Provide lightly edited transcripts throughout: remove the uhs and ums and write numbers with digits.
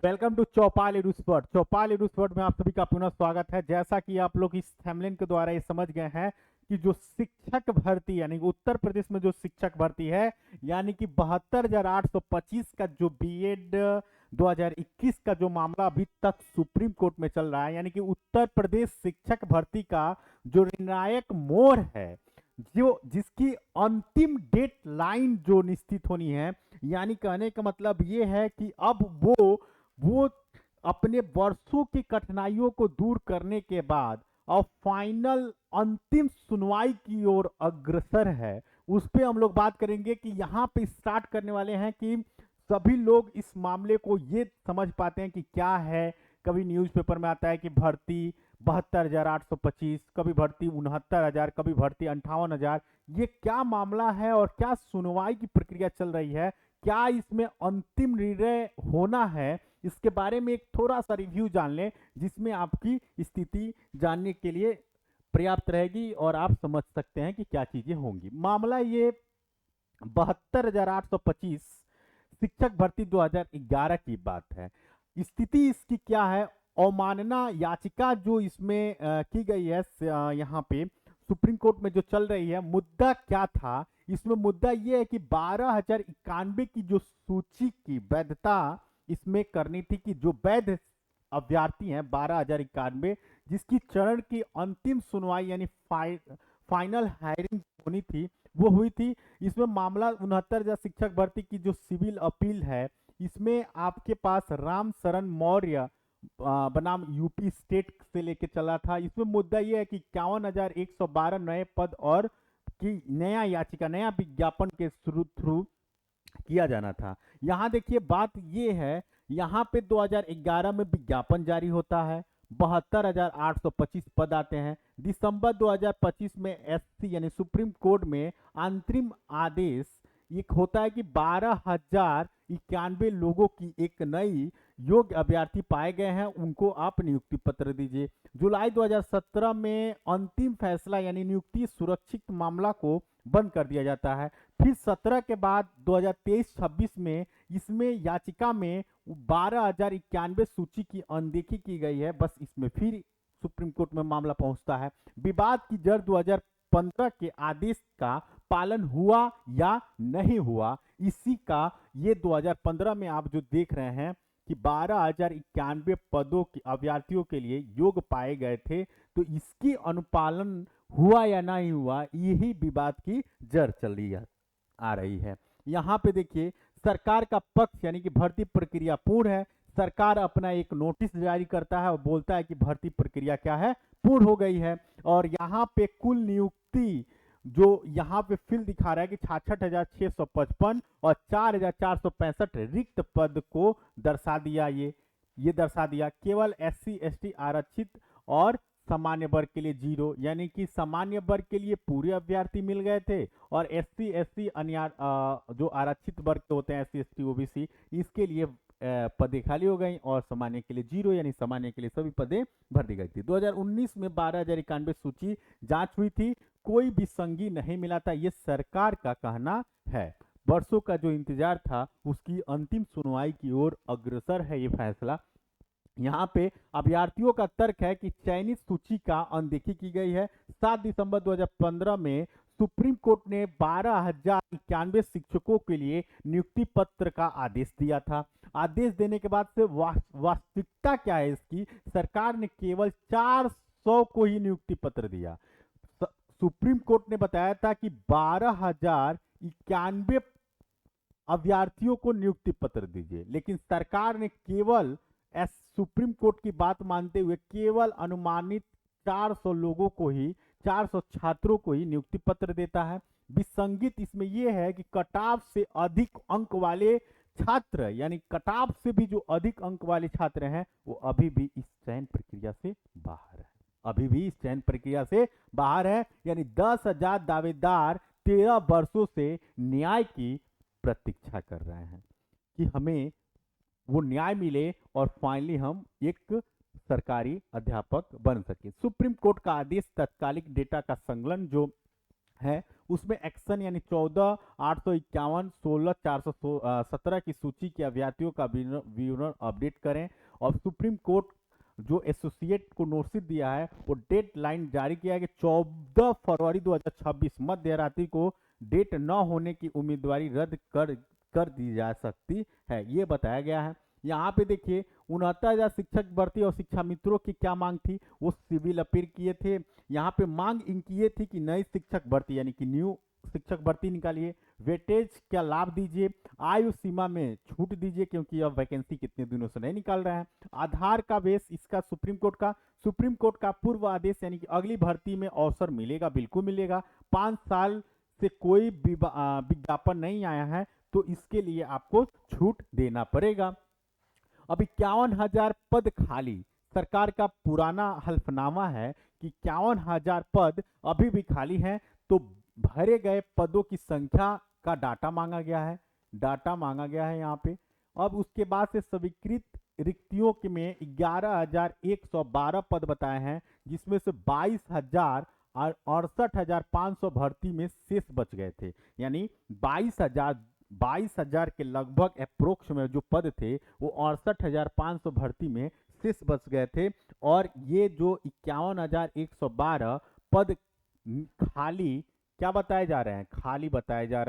Welcome to चौपाल एडुस्पर्ट। चौपाल एडुस्पर्ट में आप सभी का पुनः स्वागत है। जैसा कि आप लोग इस थंबनेल के द्वारा ये समझ गए हैं कि जो शिक्षक भर्ती यानी कि उत्तर प्रदेश में जो शिक्षक भर्ती है, यानी कि 72,825 का जो बीएड 2021 का जो मामला अभी तक सुप्रीम कोर्ट में चल रहा है, यानी कि उत्तर प्रदेश शिक्षक भर्ती का जो निर्णायक मोड़ है, जो जिसकी अंतिम डेट लाइन जो निश्चित होनी है, यानी कहने का मतलब ये है कि अब वो अपने वर्षों की कठिनाइयों को दूर करने के बाद अब फाइनल अंतिम सुनवाई की ओर अग्रसर है। उस पे हम लोग बात करेंगे कि यहाँ पे स्टार्ट करने वाले हैं कि सभी लोग इस मामले को ये समझ पाते हैं कि क्या है। कभी न्यूज़पेपर में आता है कि भर्ती 72,825, कभी भर्ती 69,000, कभी भर्ती 58,000। ये क्या मामला है और क्या सुनवाई की प्रक्रिया चल रही है, क्या इसमें अंतिम निर्णय होना है, इसके बारे में एक थोड़ा सा रिव्यू जान लें, जिसमें आपकी स्थिति जानने के लिए पर्याप्त रहेगी और आप समझ सकते हैं कि क्या चीजें होंगी। मामला ये 72,825 शिक्षक भर्ती 2011 की बात है। स्थिति इसकी क्या है? अवमानना याचिका जो इसमें की गई है, यहाँ पे सुप्रीम कोर्ट में जो चल रही है, मुद्दा क्या था इसमें? मुद्दा ये है कि 12,091 की जो सूची की वैधता इसमें करनी थी, कि जो वैध अभ्यर्थी हैं 12,091, जिसकी चरण की अंतिम सुनवाई यानी फाइनल हायरिंग होनी थी, वो हुई थी। इसमें मामला 69,000 शिक्षक भर्ती की जो सिविल अपील है, इसमें आपके पास राम शरण मौर्य बनाम यूपी स्टेट से लेके चला था। इसमें मुद्दा यह है कि 51,112 नए पद और की नया याचिका, नया विज्ञापन के थ्रू किया जाना था। यहाँ देखिए बात ये है, यहाँ पे 2011 में विज्ञापन जारी होता है, 72,825 पद आते हैं। दिसंबर 2025 में एससी यानी सुप्रीम कोर्ट में अंतरिम आदेश एक होता है कि 12,091 लोगों की एक नई योग्य अभ्यर्थी पाए गए हैं, उनको आप नियुक्ति पत्र दीजिए। जुलाई 2017 में अंतिम फैसला यानी नियुक्ति सुरक्षित मामला को बंद कर दिया जाता है। फिर 17 के बाद 2023-26 में इसमें याचिका में 12,091 सूची की अनदेखी की गई है। बस इसमें फिर सुप्रीम कोर्ट में मामला पहुंचता है। विवाद की जड़ 2015 के आदेश का पालन हुआ या नहीं हुआ, इसी का ये 2015 में आप जो देख रहे हैं कि 12,091 पदों के अभ्यर्थियों के लिए योग्य पाए गए थे, तो इसकी अनुपालन हुआ या नहीं हुआ, यही विवाद की जड़ चल रही आ रही है। यहाँ पे देखिए सरकार का पक्ष यानी कि भर्ती प्रक्रिया पूर्ण है। सरकार अपना एक नोटिस जारी करता है और बोलता है कि भर्ती प्रक्रिया क्या है, पूर्ण हो गई है। और यहाँ पे कुल नियुक्ति जो यहाँ पे फिल दिखा रहा है कि 66,655 और 4,465 रिक्त पद को दर्शा दिया। ये दर्शा दिया। केवल SC ST आरक्षित और सामान्य वर्ग के लिए 0, यानी कि सामान्य वर्ग के लिए पूरे अभ्यर्थी मिल गए थे और SC ST जो आरक्षित वर्ग के होते हैं SC ST OBC, इसके लिए पदें खाली हो गई और सामान्य के लिए 0, यानी सामान्य के लिए सभी पदें भर दी गई थी। 2019 में 12,091 सूची जांच हुई थी, कोई भी संगी नहीं मिला था, ये सरकार का कहना है। वर्षों का जो इंतजार था उसकी अंतिम सुनवाई की ओर अग्रसर है ये फैसला। यहाँ पे अभ्यर्थियों का तर्क है कि चयनित सूची का अनदेखी की गई है। 7 दिसंबर 2015 में सुप्रीम कोर्ट ने 12,091 शिक्षकों के लिए नियुक्ति पत्र का आदेश दिया था। आदेश देने के बाद से वास्तविकता क्या है इसकी? सरकार ने केवल 400 को ही नियुक्ति पत्र दिया। सुप्रीम कोर्ट ने बताया था कि 12,091 अभ्यर्थियों को नियुक्ति पत्र दीजिए, लेकिन सरकार ने केवल सुप्रीम कोर्ट की बात मानते हुए केवल अनुमानित 400 लोगों को ही, 400 छात्रों को ही नियुक्ति पत्र देता है। विसंगत इसमें यह है कि कटाव से अधिक अंक वाले छात्र, यानी कटाव से भी जो अधिक अंक वाले छात्र हैं, वो अभी भी इस चयन प्रक्रिया से बाहर है, अभी भी इस चयन प्रक्रिया से बाहर है। यानी 10,000 दावेदार 13 वर्षों से न्याय की प्रतीक्षा कर रहे हैं कि हमें वो न्याय मिले और फाइनली हम एक सरकारी अध्यापक बन सके। सुप्रीम कोर्ट का आदेश तत्कालिक डेटा का संकलन जो है उसमें एक्शन यानी 14,851, 16,417 की सूची के अभ्यर्थियों का विवरण अपडेट करें। और सुप्रीम कोर्ट जो एसोसिएट को नोटिस दिया है वो डेट लाइन जारी किया है कि 14 फरवरी 2026 मध्य रात्रि को डेट न होने की उम्मीदवारी रद्द कर दी जा सकती है, ये बताया गया है। यहाँ पे देखिए 69,000 शिक्षक भर्ती और शिक्षा मित्रों की क्या मांग थी, वो सिविल अपील किए थे। यहाँ पे मांग इनकी ये थी कि नई शिक्षक भर्ती यानी कि न्यू शिक्षक भर्ती निकालिए, वेटेज क्या लाभ दीजिए, आयु सीमा में छूट दीजिए क्योंकि अब वैकेंसी कितने दिनों से नहीं निकाल रहे हैं। आधार का बेस इसका सुप्रीम कोर्ट का पूर्व आदेश यानी कि अगली भर्ती में अवसर मिलेगा, बिल्कुल मिलेगा। 5 साल से कोई विज्ञापन नहीं आया है तो इसके लिए आपको छूट देना पड़ेगा। अब 51,000 पद खाली, सरकार का पुराना हल्फनामा है कि 51,000 पद अभी भी खाली हैं, तो भरे गए पदों की संख्या का डाटा मांगा गया है यहाँ पे। अब उसके बाद से स्वीकृत रिक्तियों के में 11,112 पद बताए हैं, जिसमें से 22,000 और 68,500 भर्ती में शेष बच गए थे, यानी 22,000 के लगभग अप्रोक्स में जो पद थे वो 68,500 भर्ती में शेष बच गए थे। और ये जो 51,112 पद खाली क्या बताए जा रहे हैं, खाली बताए जा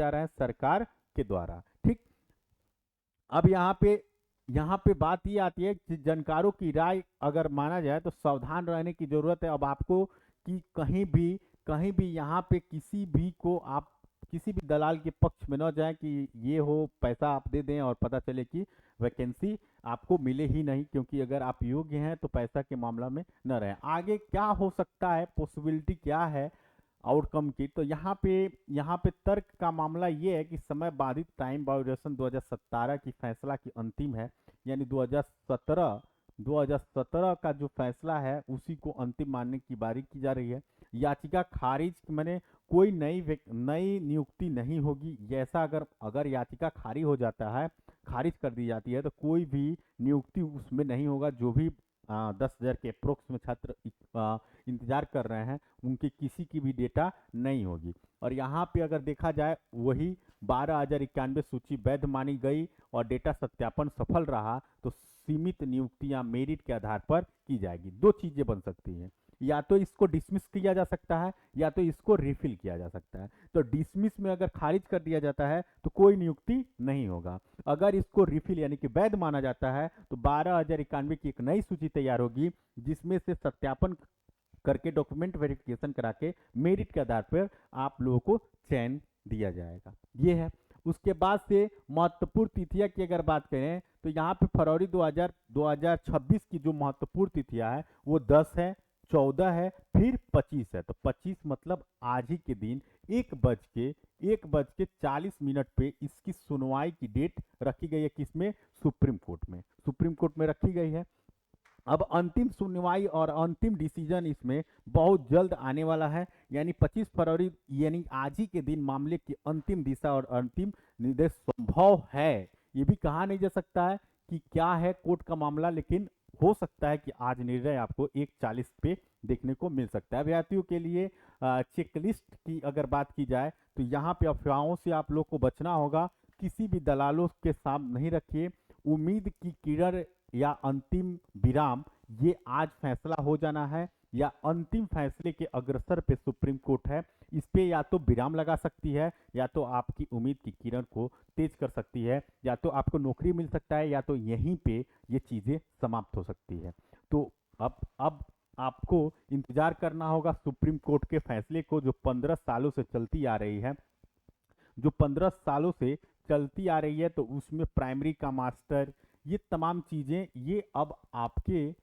रहे हैं सरकार के द्वारा। ठीक, अब यहाँ पे बात ये आती है कि जानकारों की राय अगर माना जाए तो सावधान रहने की जरूरत है। अब आपको कि कहीं भी यहाँ पे किसी भी दलाल के पक्ष में न जाए कि ये हो पैसा आप दे दें और पता चले कि वैकेंसी आपको मिले ही नहीं, क्योंकि अगर आप योग्य हैं तो पैसा के मामला में न रहें। आगे क्या हो सकता है, पॉसिबिलिटी क्या है आउटकम की, तो यहाँ पे तर्क का मामला ये है कि समय बाधित टाइम बाउंडेशन 2017 की फैसला की अंतिम है, यानी 2017 का जो फैसला है उसी को अंतिम मानने की बारी की जा रही है। याचिका खारिज माने कोई नई नियुक्ति नहीं होगी। जैसा अगर याचिका खारिज कर दी जाती है तो कोई भी नियुक्ति उसमें नहीं होगा। जो भी 10,000 के अप्रोक्स में छात्र इंतजार कर रहे हैं उनकी किसी की भी डेटा नहीं होगी। और यहाँ पे अगर देखा जाए वही 12,091 सूची वैध मानी गई और डेटा सत्यापन सफल रहा तो सीमित नियुक्तियां मेरिट के आधार पर की जाएगी। दो चीजें बन सकती हैं, या तो इसको डिसमिस किया जा सकता है या तो इसको रिफिल किया जा सकता है। तो डिसमिस में अगर खारिज कर दिया जाता है तो कोई नियुक्ति नहीं होगा। अगर इसको रिफिल यानी कि वैध माना जाता है तो 12,091 की एक नई सूची तैयार होगी, जिसमें से सत्यापन करके डॉक्यूमेंट वेरिफिकेशन करा के मेरिट के आधार पर आप लोगों को चयन दिया जाएगा। ये है। उसके बाद से महत्वपूर्ण तिथियां की अगर बात करें तो यहाँ पे फरवरी 2026 की जो महत्वपूर्ण तिथियां है वो 10 है, 14 है, फिर 25 है। तो 25 मतलब आज ही के दिन 1:40 पे इसकी सुनवाई की डेट रखी गई है। किसमें? सुप्रीम कोर्ट में रखी गई है। अब अंतिम सुनवाई और अंतिम डिसीजन इसमें बहुत जल्द आने वाला है, यानी 25 फरवरी यानी आज ही के दिन मामले की अंतिम दिशा और अंतिम निर्देश संभव है। ये भी कहा नहीं जा सकता है कि क्या है कोर्ट का मामला, लेकिन हो सकता है कि आज निर्णय आपको 1:40 पे देखने को मिल सकता है। अभ्यर्थियों के लिए चेकलिस्ट की अगर बात की जाए तो यहाँ पे अफवाहों से आप लोग को बचना होगा। किसी भी दलालों के सामने नहीं रखिए। उम्मीद की किरण या अंतिम विराम, ये आज फैसला हो जाना है या अंतिम फैसले के अग्रसर पे सुप्रीम कोर्ट है। इस पे या तो विराम लगा सकती है या तो आपकी उम्मीद की किरण को तेज कर सकती है, या तो आपको नौकरी मिल सकता है या तो यहीं पे ये चीजें समाप्त हो सकती है। तो अब आपको इंतजार करना होगा सुप्रीम कोर्ट के फैसले को, जो 15 सालों से चलती आ रही है। तो उसमें प्राइमरी का मास्टर, ये तमाम चीजें ये अब आपके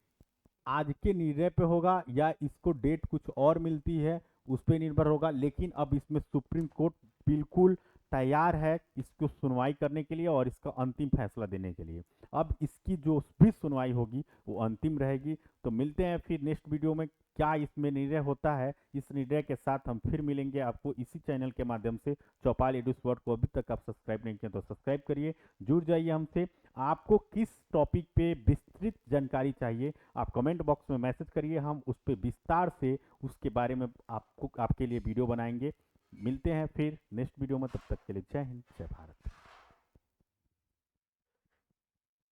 आज के निर्णय पे होगा या इसको डेट कुछ और मिलती है उस पर निर्भर होगा। लेकिन अब इसमें सुप्रीम कोर्ट बिल्कुल तैयार है इसको सुनवाई करने के लिए और इसका अंतिम फैसला देने के लिए। अब इसकी जो भी सुनवाई होगी वो अंतिम रहेगी। तो मिलते हैं फिर नेक्स्ट वीडियो में, क्या इसमें निर्णय होता है। इस निर्णय के साथ हम फिर मिलेंगे आपको इसी चैनल के माध्यम से। चौपाल एडुस वर्ड को अभी तक आप सब्सक्राइब नहीं किया तो सब्सक्राइब करिए, जुड़ जाइए हमसे। आपको किस टॉपिक पे विस्तृत जानकारी चाहिए, आप कमेंट बॉक्स में मैसेज करिए, हम उस पे विस्तार से उसके बारे में आपके लिए वीडियो बनाएंगे। मिलते हैं फिर नेक्स्ट वीडियो में, तब तक के लिए जय हिंद जय भारत।